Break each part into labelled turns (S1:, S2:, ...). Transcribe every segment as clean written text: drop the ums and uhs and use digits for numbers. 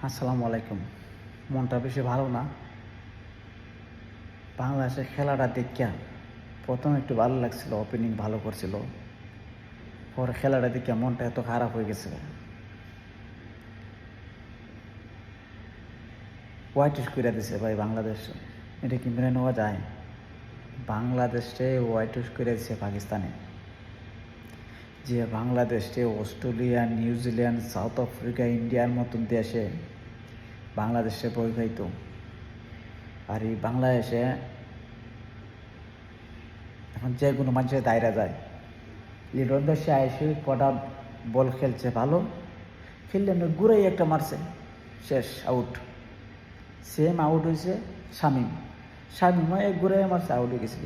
S1: আসসালামু আলাইকুম। মনটা বেশি ভালো না। বাংলাদেশের খেলাটা দেখিয়া প্রথমে একটু ভালো লাগছিল, ওপেনিং ভালো করছিল। পরে খেলাটা দেখিয়া মনটা এত খারাপ হয়ে গেছে। হোয়াইট ওয়াশ করে দিছে ভাই বাংলাদেশ। এটা কি মেনে নেওয়া যায়? বাংলাদেশে হোয়াইট ওয়াশ করে দিছে পাকিস্তানে। যে বাংলাদেশে অস্ট্রেলিয়া, নিউজিল্যান্ড, সাউথ আফ্রিকা, ইন্ডিয়ার মতন দেশে বাংলাদেশে বই খাইতো। আর এই বাংলাদেশে এখন যে কোনো মানুষের দায়রা যায়। লিডন দেশে এসে কটা বল খেলছে ভালো, খেললে ঘুরেই একটা মারছে, শেষ আউট। সেম আউট হয়েছে শামিম। শামিমও এক ঘুরে মারছে, আউট হয়ে গেছিল।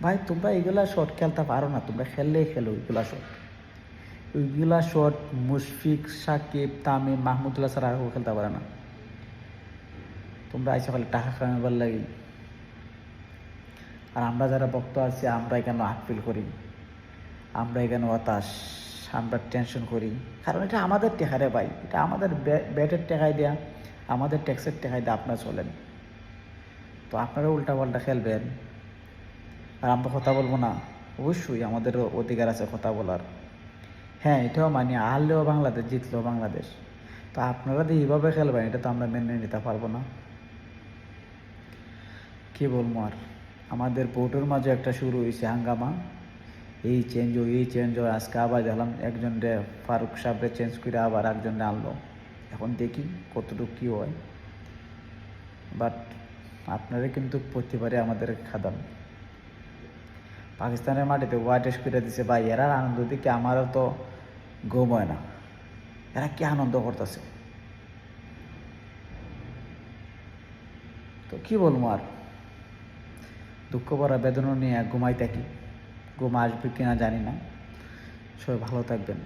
S1: ভাই তোমরা এগুলা শট খেলতে পারো না, তোমরা খেললেই খেলো ওইগুলা শট। ওইগুলা শট মুশফিক, সাকিব, তামিম, মাহমুদুল্লাহ ছাড়া আর খেলতে পারে না। তোমরা আইসা খালি টাকা কামাবার লাগি। আর আমরা যারা ভক্ত আছি, আমরা এখানে আটফিল করি, আমরা এখানে হতাশ, আমরা টেনশন করি। কারণ এটা আমাদের টেকারে ভাই, এটা আমাদের ব্যাটের টেকায় দেয়া, আমাদের ট্যাক্সের টেকায় দিয়ে আপনারা চলেন। তো আপনারা উল্টাপাল্টা খেলবেন আর আমরা কথা বলবো না? অবশ্যই আমাদের অধিকার আছে কথা বলার। হ্যাঁ, এটাও মানি, হারলেও বাংলাদেশ, জিতলেও বাংলাদেশ। তো আপনারা যে এইভাবে খেলবেন, এটা তো আমরা মেনে নিতে পারবো না। কী বলবো আর, আমাদের বোর্ডের মাঝে একটা শুরু হয়েছে হাঙ্গামা। এই চেঞ্জ হয়, আজকে আবার দেখলাম একজন রে ফারুক সাহেবরে চেঞ্জ করে আবার একজনে আনলো। এখন দেখি কতটুকু কী হয়। বাট আপনারা কিন্তু প্রতিবারে আমাদের খাদান। পাকিস্তানের মাটিতে হোয়াইট ওয়াশ করে দিছে ভাই, এরা আনন্দ দিকে আমারও তো ঘুম হয় না। এরা কি আনন্দ করতেছে! তো কি বলবো আর, দুঃখ ভরা বেদনা নিয়ে ঘুমাই থাকি। ঘুম আসবে কিনা জানি না। সবাই ভালো থাকবেন।